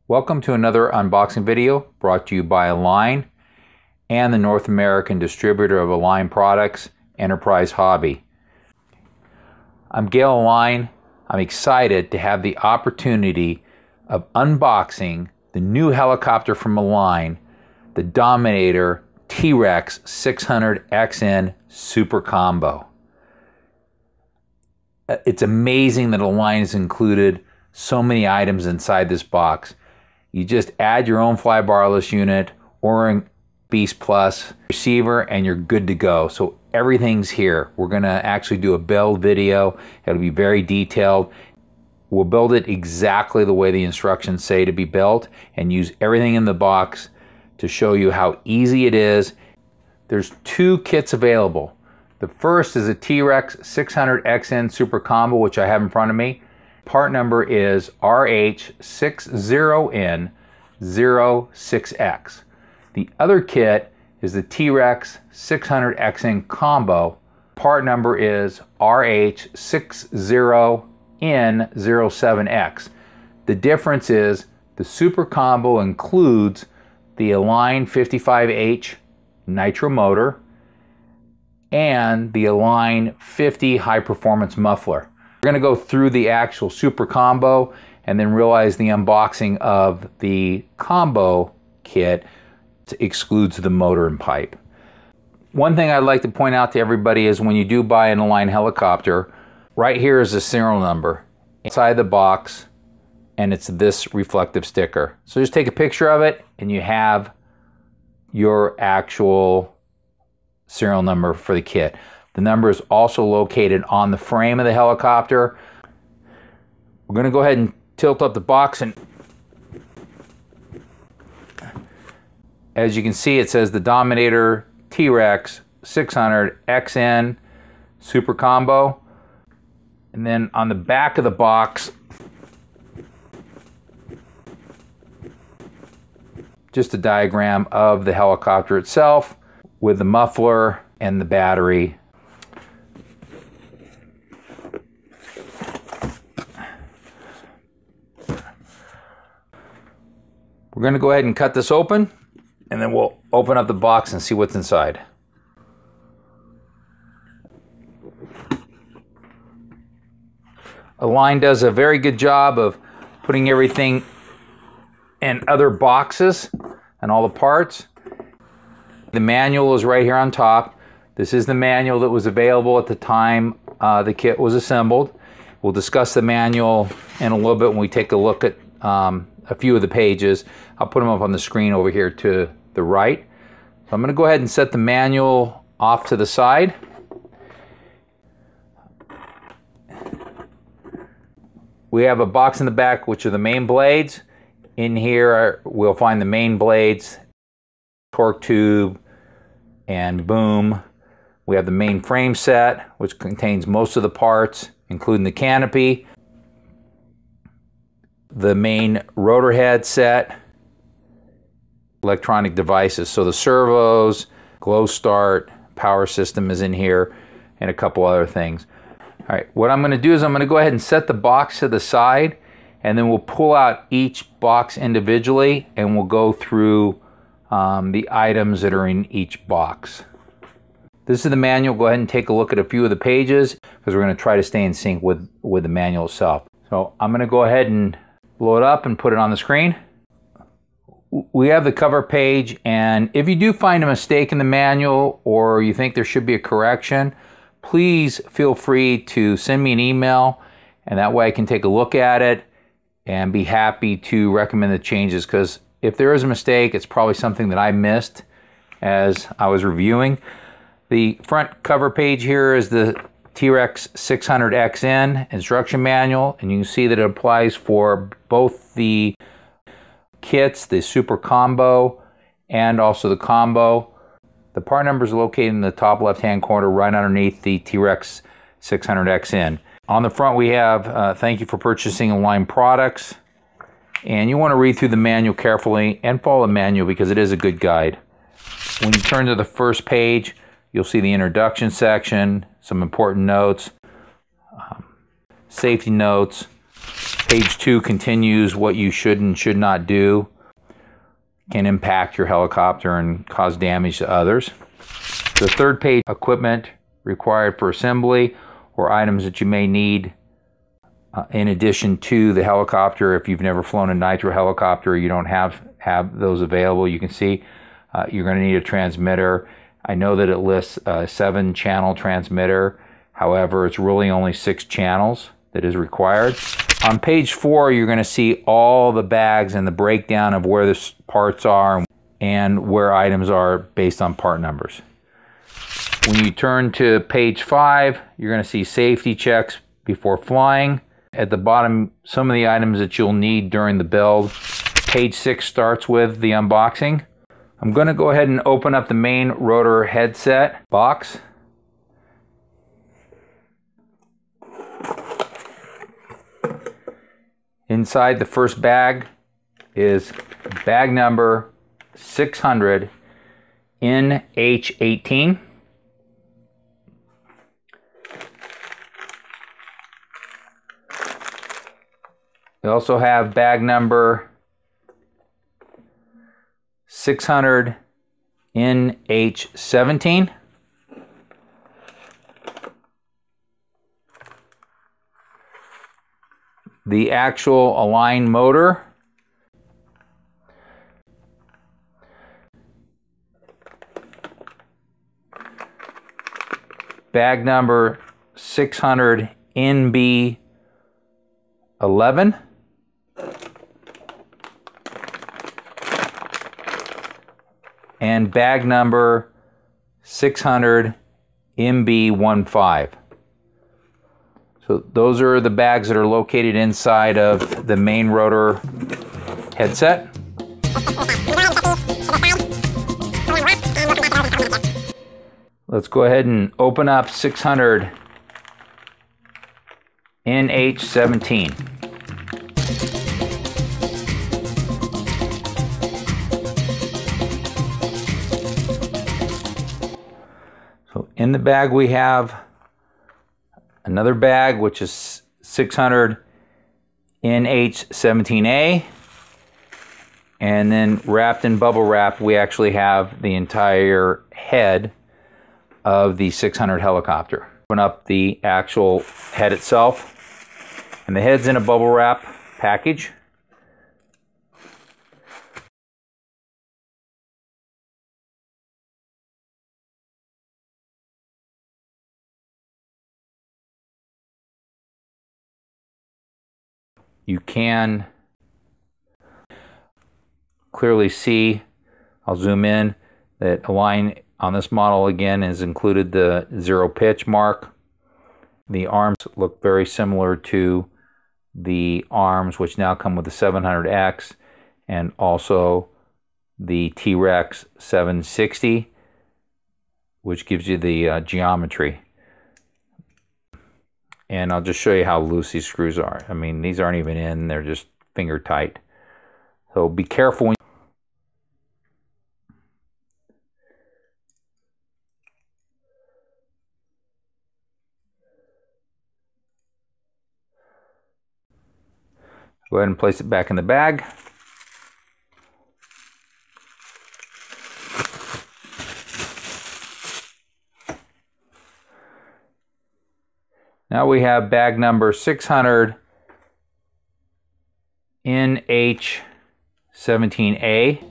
Welcome to another unboxing video brought to you by Align and the North American distributor of Align products, Enterprise Hobby. I'm Gail Align. I'm excited to have the opportunity of unboxing the new helicopter from Align, the Dominator T-Rex 600XN Super Combo. It's amazing that Align has included so many items inside this box. You just add your own Flybarless unit or a Beast Plus receiver and you're good to go. So everything's here. We're going to actually do a build video. It'll be very detailed. We'll build it exactly the way the instructions say to be built and use everything in the box to show you how easy it is. There's two kits available. The first is a T-Rex 600XN Super Combo, which I have in front of me. Part number is RH60N06X. The other kit is the T-Rex 600XN Combo. Part number is RH60N07X. The difference is the Super Combo includes the Align 55H Nitro motor and the Align 50 high performance muffler. We're going to go through the actual Super Combo and then realize the unboxing of the Combo kit excludes the motor and pipe. One thing I'd like to point out to everybody is when you do buy an Align helicopter, right here is the serial number inside the box, and it's this reflective sticker. So just take a picture of it and you have your actual serial number for the kit. The number is also located on the frame of the helicopter. We're going to go ahead and tilt up the box, and as you can see, it says the Dominator T-Rex 600XN Super Combo. And then on the back of the box, just a diagram of the helicopter itself with the muffler and the battery. We're going to go ahead and cut this open, and then we'll open up the box and see what's inside. Align does a very good job of putting everything in other boxes and all the parts. The manual is right here on top. This is the manual that was available at the time the kit was assembled. We'll discuss the manual in a little bit when we take a look at a few of the pages. I'll put them up on the screen over here to the right. So I'm going to go ahead and set the manual off to the side. We have a box in the back, which are the main blades. In here we'll find the main blades, torque tube, and boom. We have the main frame set, which contains most of the parts, including the canopy, the main rotor head set, electronic devices. So the servos, glow start, power system is in here, and a couple other things. All right, what I'm going to do is I'm going to go ahead and set the box to the side, and then we'll pull out each box individually, and we'll go through the items that are in each box. This is the manual. Go ahead and take a look at a few of the pages because we're going to try to stay in sync with the manual itself. So I'm going to go ahead and blow it up and put it on the screen. We have the cover page, and if you do find a mistake in the manual or you think there should be a correction, please feel free to send me an email, and that way I can take a look at it and be happy to recommend the changes, because if there is a mistake, it's probably something that I missed as I was reviewing. The front cover page here is the T-Rex 600XN instruction manual, and you can see that it applies for both the kits, the Super Combo and also the Combo. The part number is located in the top left-hand corner right underneath the T-Rex 600XN. On the front we have, thank you for purchasing Align products. And you want to read through the manual carefully and follow the manual because it is a good guide. When you turn to the first page, you'll see the introduction section, some important notes, safety notes, Page 2 continues what you should and should not do. Can impact your helicopter and cause damage to others. The third page, equipment required for assembly or items that you may need in addition to the helicopter. If you've never flown a Nitro helicopter, you don't have those available. You can see you're going to need a transmitter. I know that it lists a 7-channel transmitter. However, it's really only 6 channels that is required. On page 4, you're going to see all the bags and the breakdown of where the parts are and where items are based on part numbers. When you turn to page 5, you're going to see safety checks before flying. At the bottom, some of the items that you'll need during the build. Page 6 starts with the unboxing. I'm going to go ahead and open up the main rotor headset box. Inside the first bag is bag number 600 NH18. We also have bag number 600 NH17. The actual Align motor. Bag number 600 NB11. And bag number 600 MB15. So those are the bags that are located inside of the main rotor headset. Let's go ahead and open up 600 NH17. So in the bag we have another bag which is 600 NH17A, and then wrapped in bubble wrap we actually have the entire head of the 600 helicopter. Open up the actual head itself, and the head's in a bubble wrap package. You can clearly see, I'll zoom in, that Align on this model again has included the 0 pitch mark. The arms look very similar to the arms which now come with the 700X and also the T-Rex 760, which gives you the geometry. And I'll just show you how loose these screws are. I mean, these aren't even in, they're just finger tight. So be careful when go ahead and place it back in the bag. Now we have bag number 600 NH17A.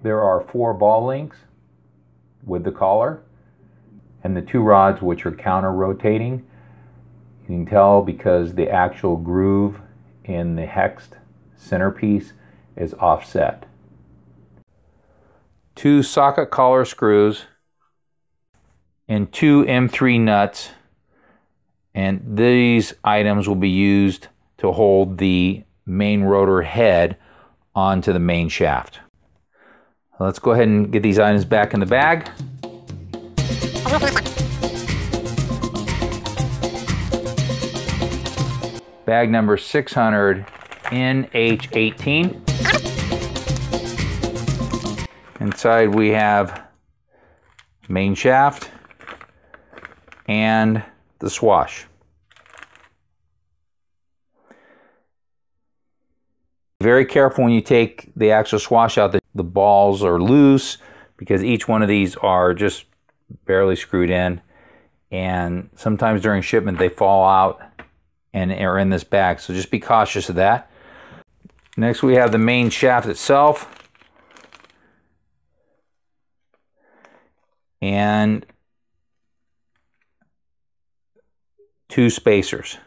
There are 4 ball links with the collar and the 2 rods which are counter rotating. You can tell because the actual groove in the hexed centerpiece is offset. 2 socket collar screws and 2 M3 nuts, and these items will be used to hold the main rotor head onto the main shaft. Let's go ahead and get these items back in the bag. bag number 600 NH18. Inside we have main shaft and the swash. Very careful when you take the actual swash out that the balls are loose, because each one of these are just barely screwed in, and sometimes during shipment they fall out and are in this bag, so just be cautious of that. Next we have the main shaft itself and 2 spacers.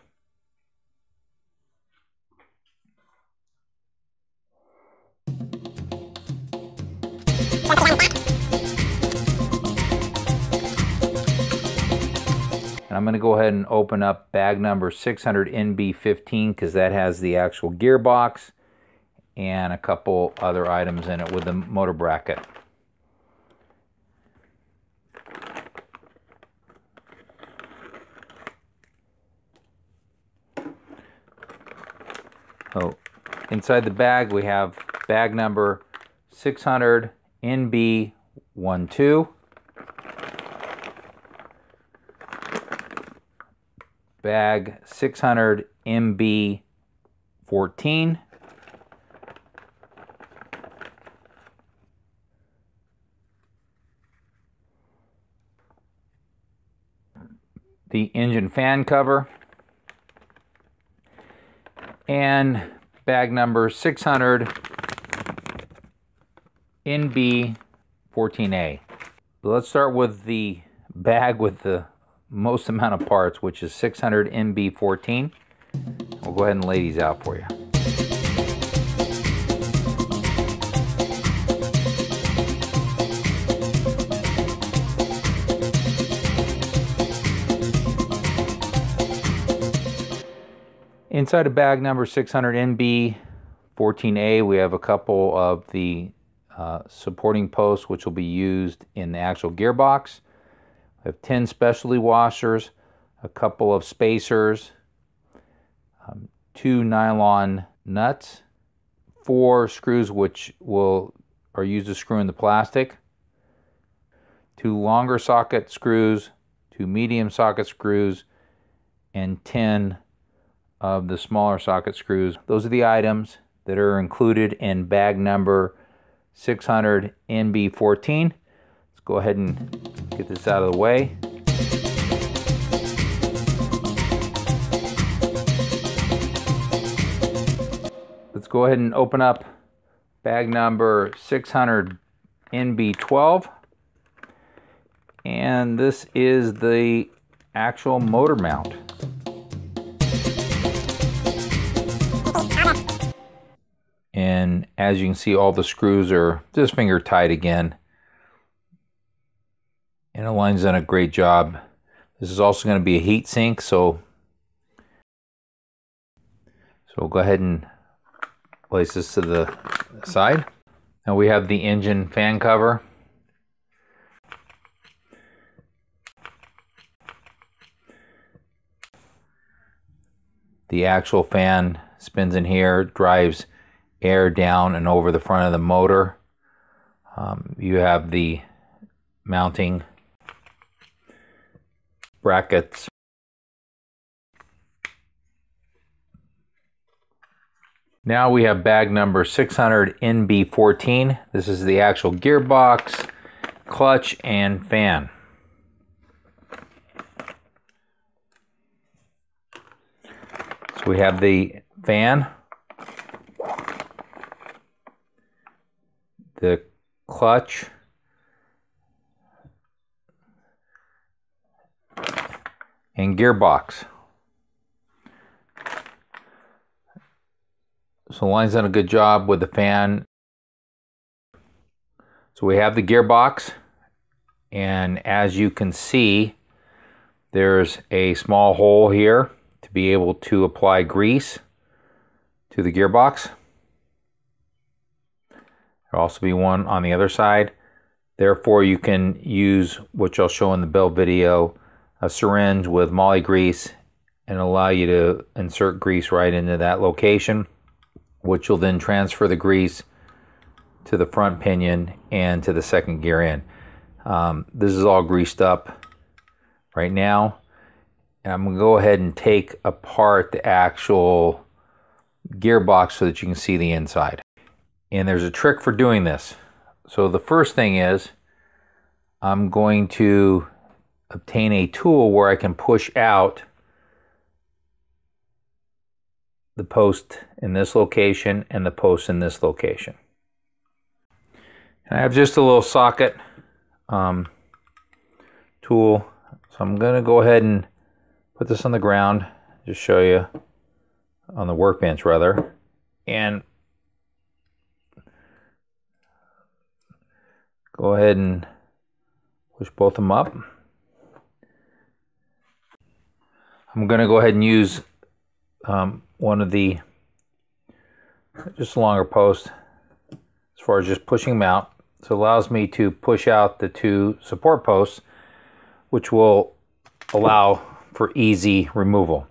I'm going to go ahead and open up bag number 600 NB15 because that has the actual gearbox and a couple other items in it with the motor bracket. So inside the bag we have bag number 600 NB12. Bag 600 MB14, the engine fan cover, and bag number 600 NB14A. So let's start with the bag with the most amount of parts, which is 600 MB14. We'll go ahead and lay these out for you. Inside of bag number 600 NB14A, we have a couple of the supporting posts which will be used in the actual gearbox. We have 10 specialty washers, a couple of spacers, 2 nylon nuts, 4 screws which are used to screw in the plastic, 2 longer socket screws, 2 medium socket screws, and 10 of the smaller socket screws. Those are the items that are included in bag number 600 NB14. Let's go ahead and get this out of the way. Let's go ahead and open up bag number 600 NB12. And this is the actual motor mount. And as you can see, all the screws are just finger tight again. And Align's done a great job. This is also going to be a heat sink, so we'll go ahead and place this to the side. Now we have the engine fan cover. The actual fan spins in here, drives air down and over the front of the motor. You have the mounting brackets. Now we have bag number 600 NB14. This is the actual gearbox, clutch, and fan. So we have the fan, the clutch, and gearbox. So Align's done a good job with the fan. So we have the gearbox, and as you can see, there's a small hole here to be able to apply grease to the gearbox. There'll also be one on the other side. Therefore, you can use, which I'll show in the build video, a syringe with moly grease and allow you to insert grease right into that location, which will then transfer the grease to the front pinion and to the second gear in. This is all greased up right now, and I'm going to go ahead and take apart the actual gearbox so that you can see the inside. And there's a trick for doing this. So the first thing is I'm going to obtain a tool where I can push out the post in this location and the post in this location. And I have just a little socket tool, so I'm going to go ahead and put this on the ground, just show you, on the workbench rather, and go ahead and push both of them up. I'm going to go ahead and use one of the just longer posts as far as just pushing them out. So it allows me to push out the two support posts, which will allow for easy removal.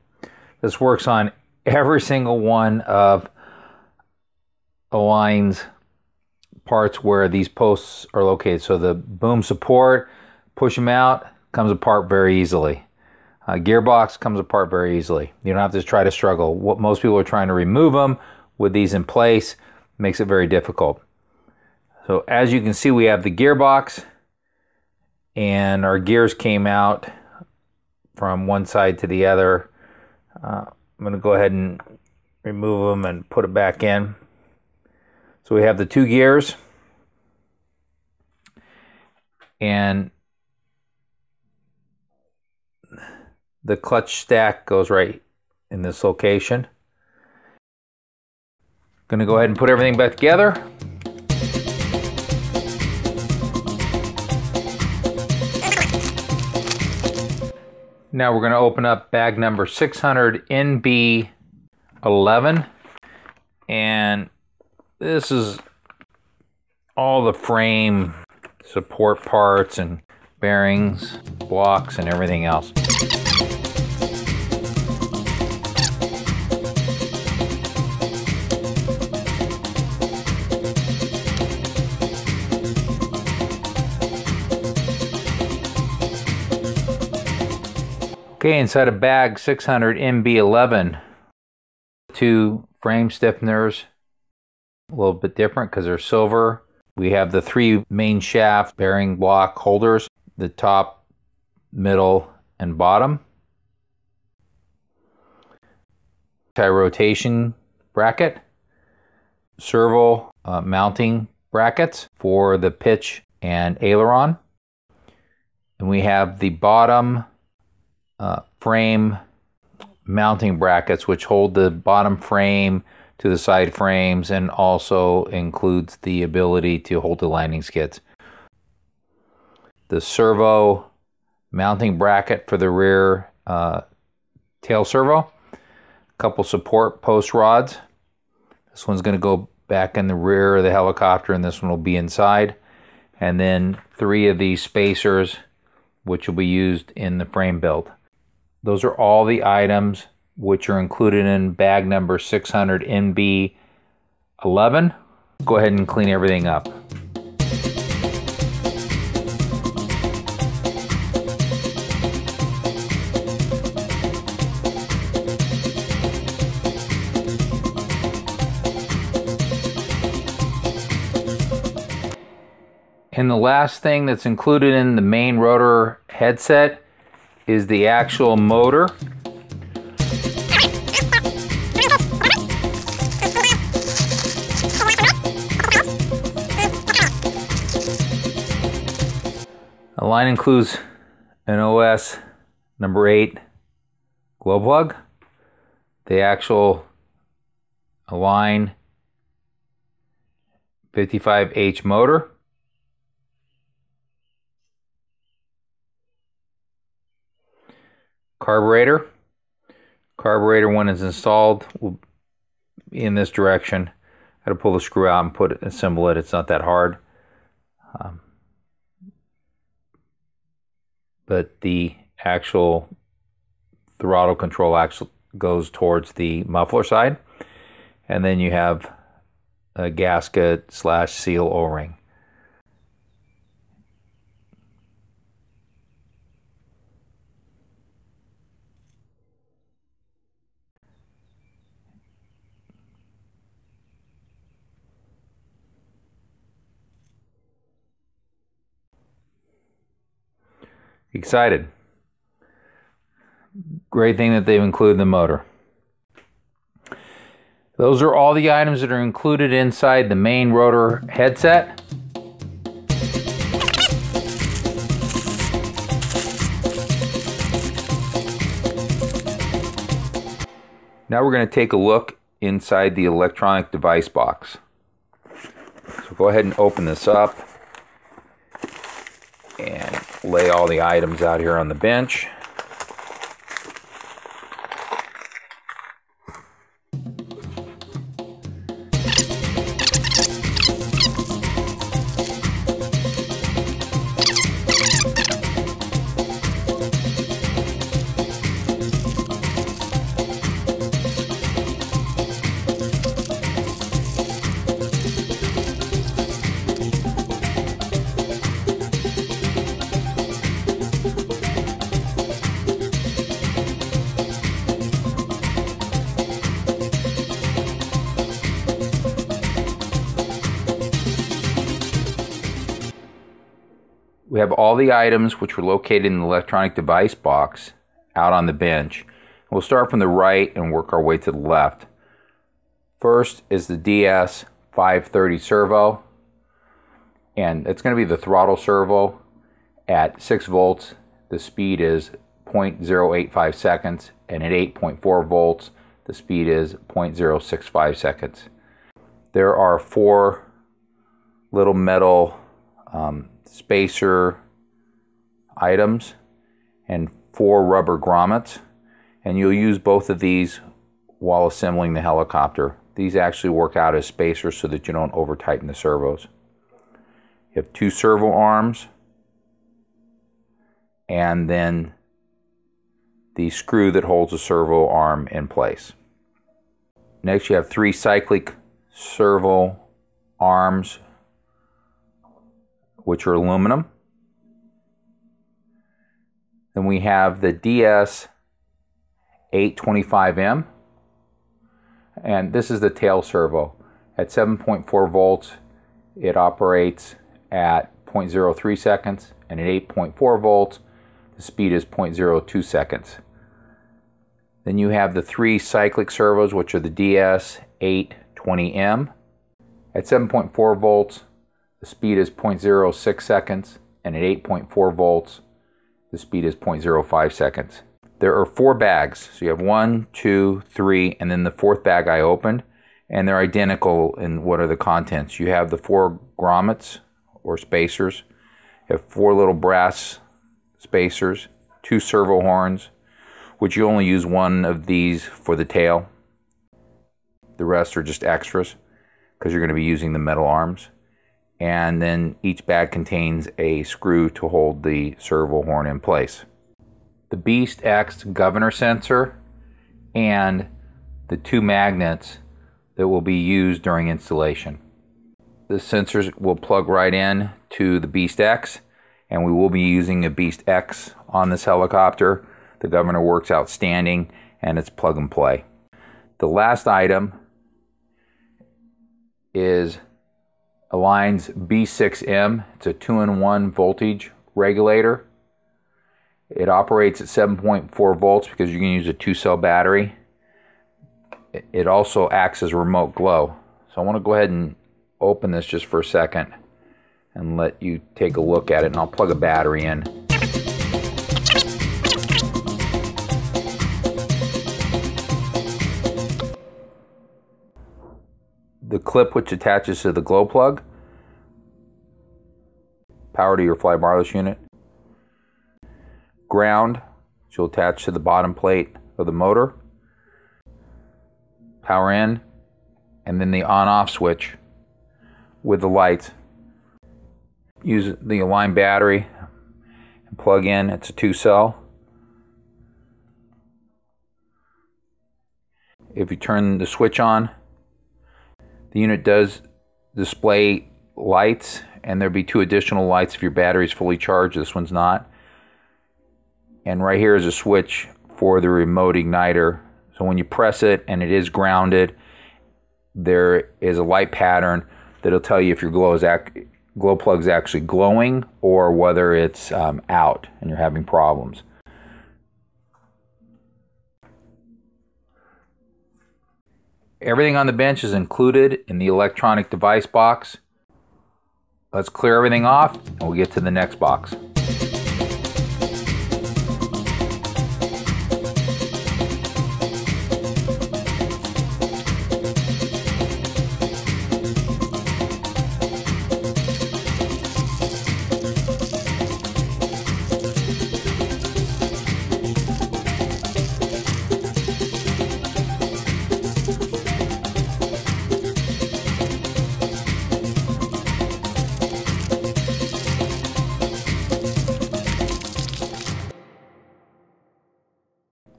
This works on every single one of Align's parts where these posts are located. So the boom support, push them out, comes apart very easily. Gearbox comes apart very easily. You don't have to try to struggle. What most people are trying to remove them with these in place makes it very difficult. So as you can see, we have the gearbox, and our gears came out from one side to the other. I'm going to go ahead and remove them and put it back in. So we have the two gears, and the clutch stack goes right in this location. Going to go ahead and put everything back together. Now we're going to open up bag number 600 NB11, and this is all the frame support parts and bearings, blocks, and everything else. Okay, inside of bag 600 NB11, two frame stiffeners, a little bit different because they're silver. We have the three main shaft bearing block holders, the top, middle, and bottom. Anti-rotation bracket, servo mounting brackets for the pitch and aileron. And we have the bottom frame mounting brackets, which hold the bottom frame to the side frames and also includes the ability to hold the landing skids. The servo mounting bracket for the rear tail servo. A couple support post rods. This one's going to go back in the rear of the helicopter, and this one will be inside. And then three of these spacers, which will be used in the frame build. Those are all the items which are included in bag number 600 NB11. Go ahead and clean everything up. And the last thing that's included in the main rotor headset is the actual motor. The line includes an OS number 8 glow plug, the actual Align 55H motor, carburetor. Carburetor, when it's installed, will be in this direction. I got to pull the screw out and assemble it. It's not that hard. But the actual throttle control actually goes towards the muffler side. And then you have a gasket / seal O-ring. Excited. Great thing that they've included the motor. Those are all the items that are included inside the main rotor headset. Now we're going to take a look inside the electronic device box. So go ahead and open this up and lay all the items out here on the bench. We have all the items which were located in the electronic device box out on the bench. We'll start from the right and work our way to the left. First is the DS530 servo, and it's going to be the throttle servo at 6 volts. The speed is 0.085 seconds, and at 8.4 volts the speed is 0.065 seconds. There are 4 little metal spacer items and 4 rubber grommets, and you'll use both of these while assembling the helicopter. These actually work out as spacers so that you don't over tighten the servos. You have 2 servo arms and then the screw that holds the servo arm in place. Next you have 3 cyclic servo arms which are aluminum. Then we have the DS825M, and this is the tail servo. At 7.4 volts it operates at 0.03 seconds, and at 8.4 volts the speed is 0.02 seconds. Then you have the 3 cyclic servos, which are the DS820M. At 7.4 volts the speed is 0.06 seconds, and at 8.4 volts the speed is 0.05 seconds. There are 4 bags, so you have 1, 2, 3, and then the 4th bag I opened, and they're identical in what are the contents. You have the 4 grommets or spacers, you have 4 little brass spacers, 2 servo horns, which you only use 1 of these for the tail. The rest are just extras because you're going to be using the metal arms. And then each bag contains a screw to hold the servo horn in place. The Beast X governor sensor and the 2 magnets that will be used during installation. The sensors will plug right in to the Beast X, and we will be using a Beast X on this helicopter. The governor works outstanding and it's plug and play. The last item is Align's B6M. It's a 2-in-1 voltage regulator. It operates at 7.4 volts because you can use a 2-cell battery. It also acts as a remote glow. So I want to go ahead and open this just for a second and let you take a look at it, and I'll plug a battery in. The clip which attaches to the glow plug, power to your Flybarless unit, ground, which will attach to the bottom plate of the motor, power in, and then the on-off switch with the lights. Use the Align battery and plug in. It's a 2-cell. if you turn the switch on, the unit does display lights, and there'll be 2 additional lights if your battery is fully charged. This one's not. And right here is a switch for the remote igniter. So when you press it and it is grounded, there is a light pattern that'll tell you if your glow plug is actually glowing or whether it's out and you're having problems. Everything on the bench is included in the electronic device box. Let's clear everything off and we'll get to the next box.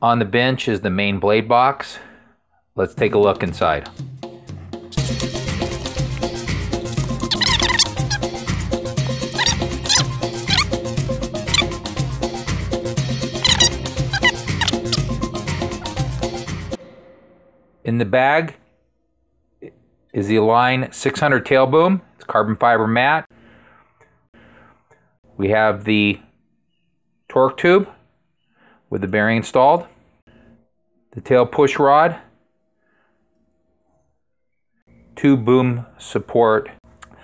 On the bench is the main blade box. Let's take a look inside. In the bag is the Align 600 tail boom. It's carbon fiber mat. We have the torque tube with the bearing installed, the tail push rod, 2 boom support. I'm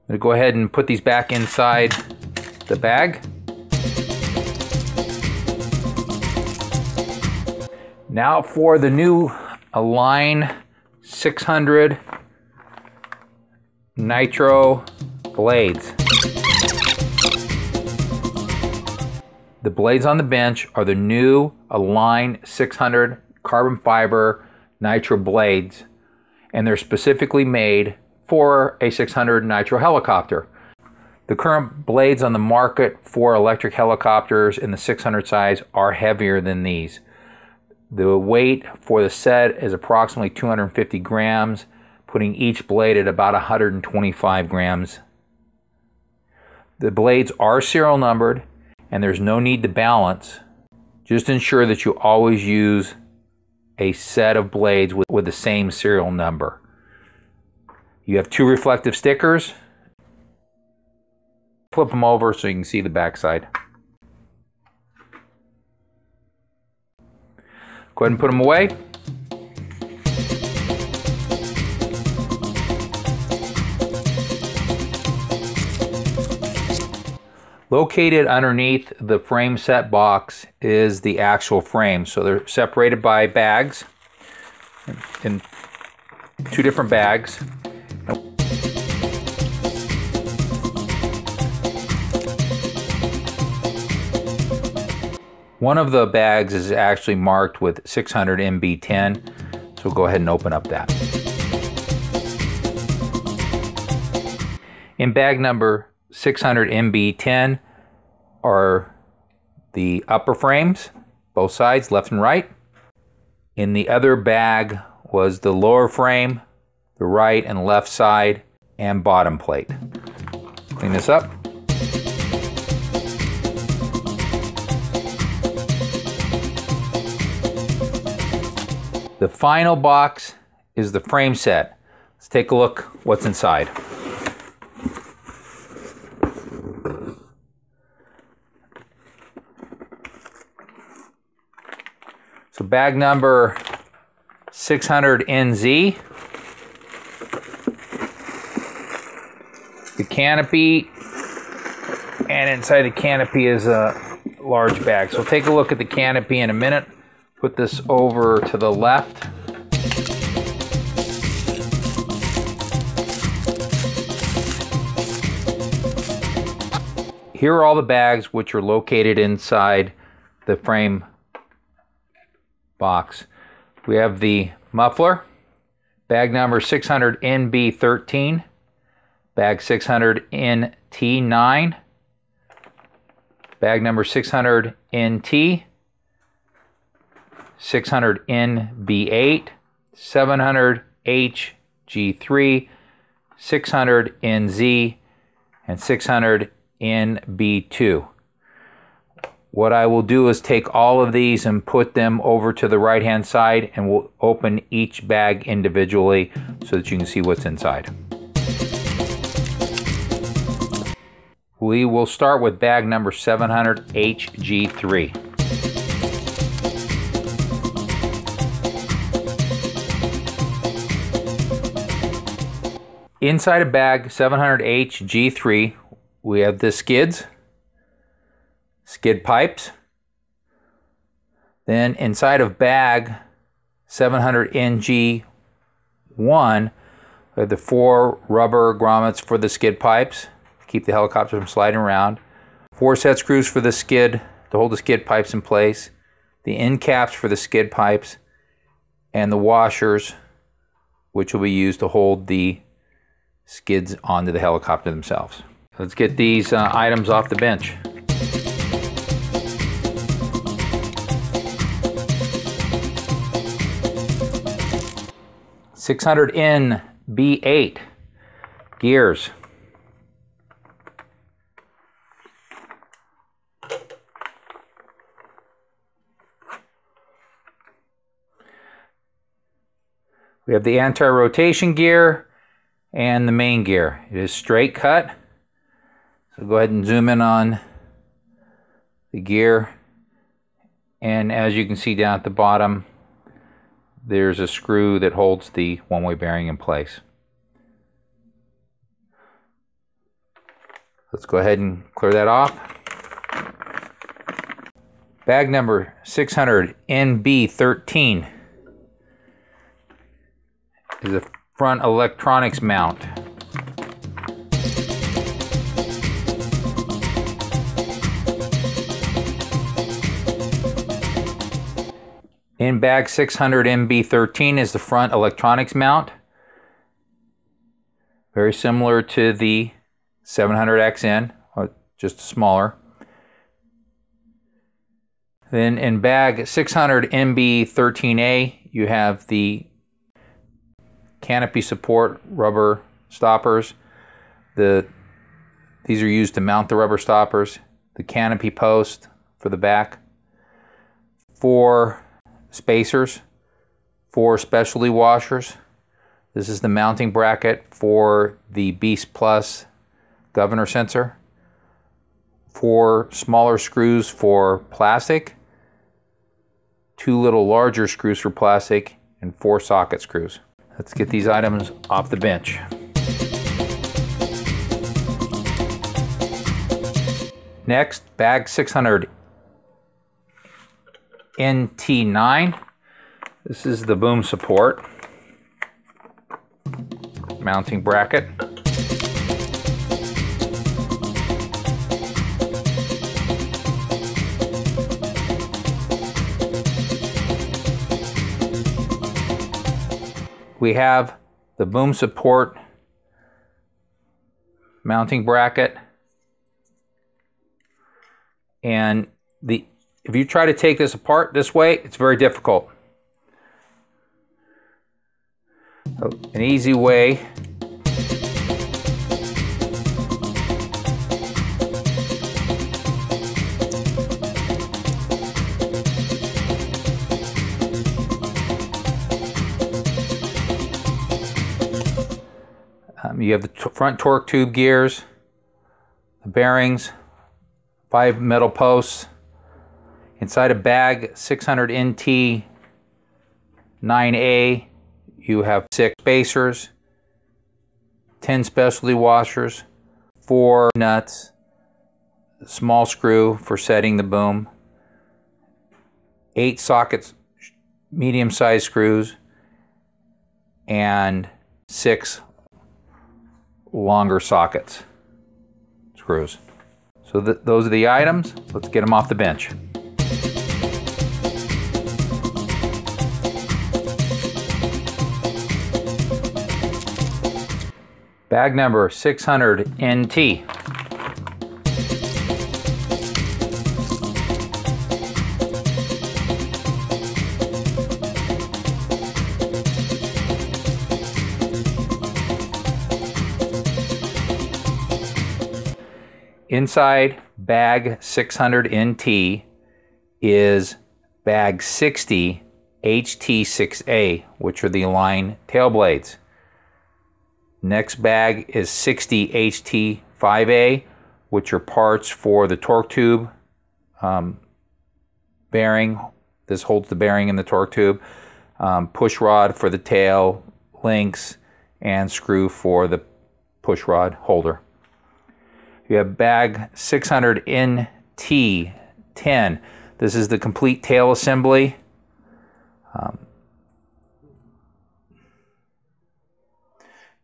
going to go ahead and put these back inside the bag. Now for the new Align 600 Nitro blades. The blades on the bench are the new Align 600 carbon fiber Nitro blades, and they're specifically made for a 600 Nitro helicopter. The current blades on the market for electric helicopters in the 600 size are heavier than these. The weight for the set is approximately 250 grams, putting each blade at about 125 grams. The blades are serial numbered, and there's no need to balance. Just ensure that you always use a set of blades with the same serial number. You have 2 reflective stickers. Flip them over so you can see the back side. Go ahead and put them away. Located underneath the frame set box is the actual frame. So they're separated by bags, in 2 different bags. One of the bags is actually marked with 600 MB10, so we'll go ahead and open up that. In bag number 600 MB10 are the upper frames, both sides, left and right. In the other bag was the lower frame, the right and left side, and bottom plate. Clean this up. The final box is the frame set. Let's take a look what's inside. So bag number 600 NZ, the canopy, and inside the canopy is a large bag. So take a look at the canopy in a minute. Put this over to the left. Here are all the bags which are located inside the frame box. We have the muffler, bag number 600 NB13, bag 600 NT9, bag number 600 NT, 600 NB8, 700H G3, 600 NZ, and 600 NB2. What I will do is take all of these and put them over to the right hand side, and we'll open each bag individually so that you can see what's inside. We will start with bag number 700H G3. Inside of bag 700H G3, we have the skids, skid pipes. Then inside of bag 700NG1, we have the 4 rubber grommets for the skid pipes to keep the helicopter from sliding around. 4 set screws for the skid to hold the skid pipes in place. The end caps for the skid pipes, and the washers, which will be used to hold the skids onto the helicopter themselves. Let's get these items off the bench. .600N B8 gears. We have the anti-rotation gear and the main gear. It is straight cut. So go ahead and zoom in on the gear. And as you can see down at the bottom, there's a screw that holds the one-way bearing in place. Let's go ahead and clear that off. Bag number 600 NB13 is a front electronics mount. In bag 600 NB13 is the front electronics mount. Very similar to the 700XN, just smaller. Then in bag 600 NB13A, you have the Canopy support rubber stoppers. These are used to mount the rubber stoppers. The canopy post for the back. 4 spacers, 4 specialty washers. This is the mounting bracket for the Beast Plus governor sensor. 4 smaller screws for plastic, 2 little larger screws for plastic, and 4 socket screws. Let's get these items off the bench. Next, bag 600 NT9. This is the boom support mounting bracket. We have the boom support mounting bracket, and if you try to take this apart this way, it's very difficult. So an easy way you have the front torque tube gears, the bearings, 5 metal posts. Inside a bag 600 NT 9A, you have 6 spacers, 10 specialty washers, 4 nuts, a small screw for setting the boom, 8 sockets, medium-sized screws, and 6 longer sockets, screws. So those are the items. Let's get them off the bench. Bag number 600 NT. Inside bag 600 NT is bag 60 HT6A, which are the Align tail blades. Next bag is 60 HT5A, which are parts for the torque tube bearing. This holds the bearing in the torque tube. Push rod for the tail, links, and screw for the push rod holder. You have bag 600 NT10. This is the complete tail assembly.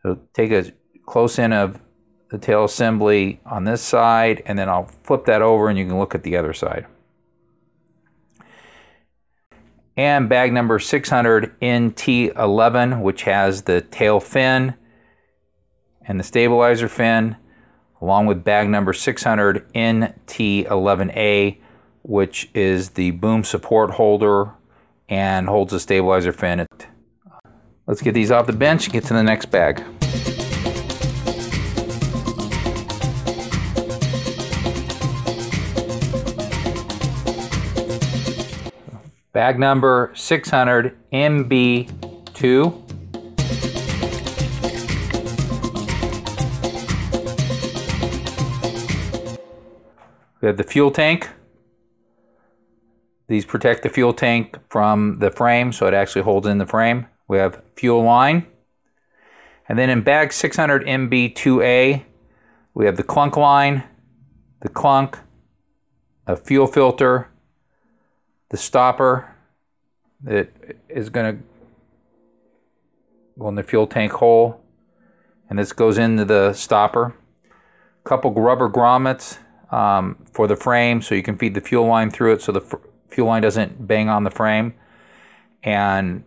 So take a close in of the tail assembly on this side, and then I'll flip that over and you can look at the other side. And bag number 600 NT11, which has the tail fin and the stabilizer fin, along with bag number 600 NT11A, which is the boom support holder and holds the stabilizer fin. Let's get these off the bench and get to the next bag. Bag number 600 MB2. We have the fuel tank. These protect the fuel tank from the frame, so it actually holds in the frame. We have fuel line. And then in bag 600 MB2A, we have the clunk line, the clunk, a fuel filter, the stopper that is going to go in the fuel tank hole, and this goes into the stopper. A couple rubber grommets for the frame so you can feed the fuel line through it so the fuel line doesn't bang on the frame, and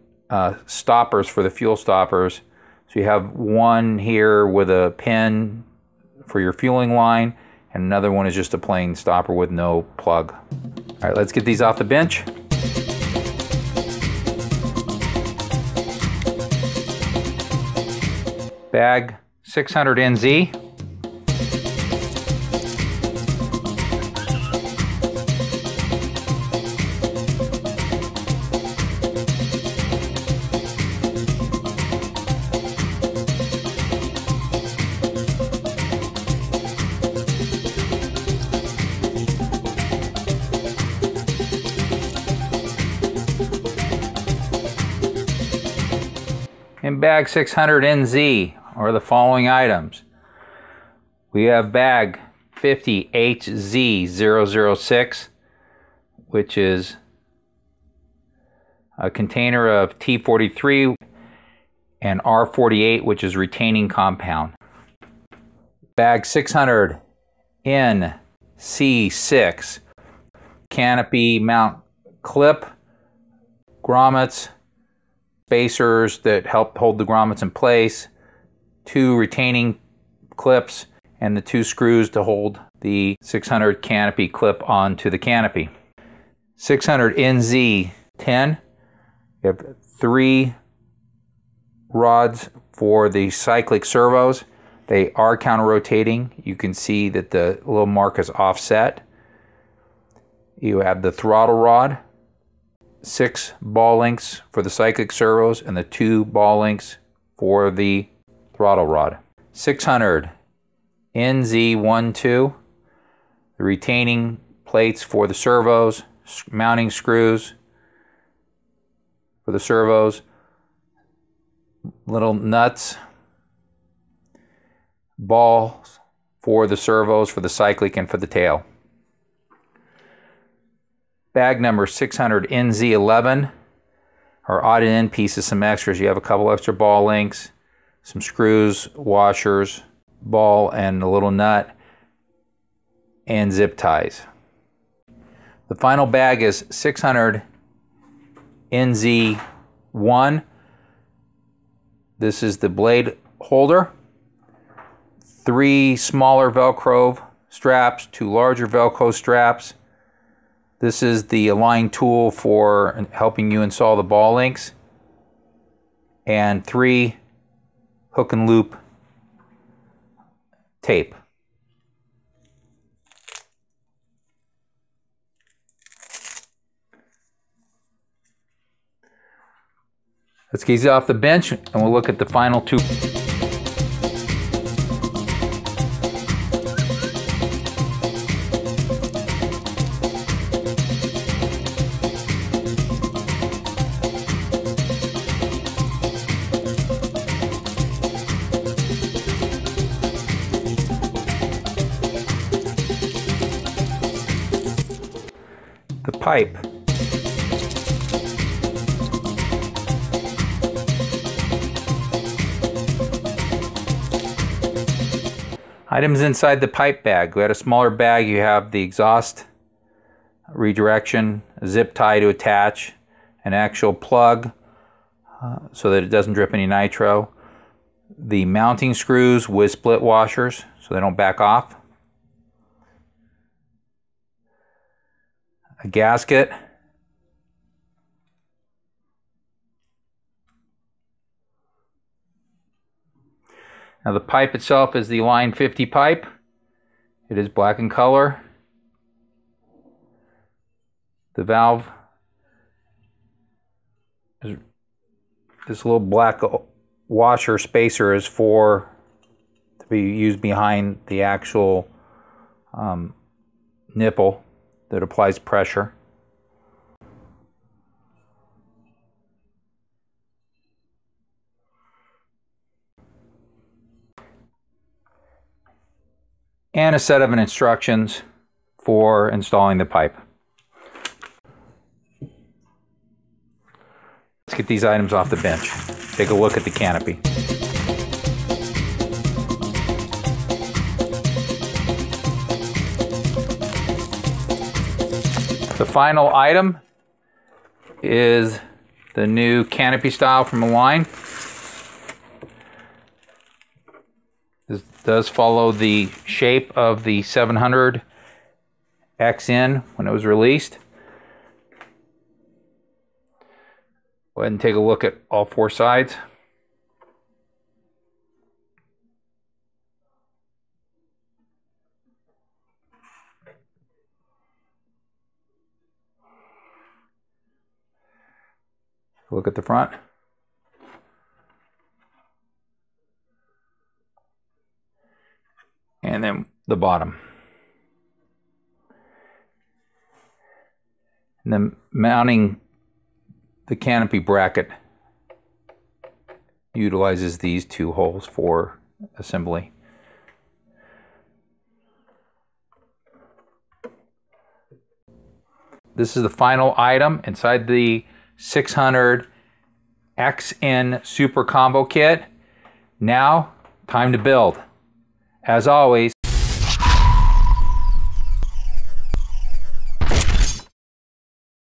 stoppers for the fuel stoppers. So you have one here with a pin for your fueling line, and another one is just a plain stopper with no plug. All right, let's get these off the bench. Bag 600 NZ. In bag 600 NZ are the following items. We have bag 50 HZ006, which is a container of T43 and R48, which is retaining compound. Bag 600 NC6, canopy mount clip, grommets, spacers that help hold the grommets in place, 2 retaining clips, and the 2 screws to hold the 600 canopy clip onto the canopy. 600 NZ10, you have 3 rods for the cyclic servos. They are counter-rotating. You can see that the little mark is offset. You have the throttle rod, 6 ball links for the cyclic servos, and the 2 ball links for the throttle rod. 600 NZ12, the retaining plates for the servos, mounting screws for the servos, little nuts, balls for the servos, for the cyclic and for the tail. Bag number 600 NZ11 are odd and end pieces, some extras. You have a couple extra ball links, some screws, washers, ball and a little nut, and zip ties. The final bag is 600 NZ1. This is the blade holder, 3 smaller Velcro straps, 2 larger Velcro straps. This is the Align tool for helping you install the ball links, and 3 hook and loop tape. Let's get these off the bench and we'll look at the final two. The pipe. Items inside the pipe bag. We had a smaller bag. You have the exhaust redirection, a zip tie to attach, an actual plug so that it doesn't drip any nitro, the mounting screws with split washers so they don't back off, a gasket, now the pipe itself is the line 50 pipe. It is black in color. The valve is this little black washer spacer is to be used behind the actual nipple that applies pressure. And a set of instructions for installing the pipe. Let's get these items off the bench. Take a look at the canopy. The final item is the new canopy style from the line. This does follow the shape of the 700 XN when it was released. Go ahead and take a look at all four sides. Look at the front. And then the bottom. And then mounting the canopy bracket utilizes these two holes for assembly. This is the final item inside the 600 XN Super Combo Kit. Now, time to build. As always,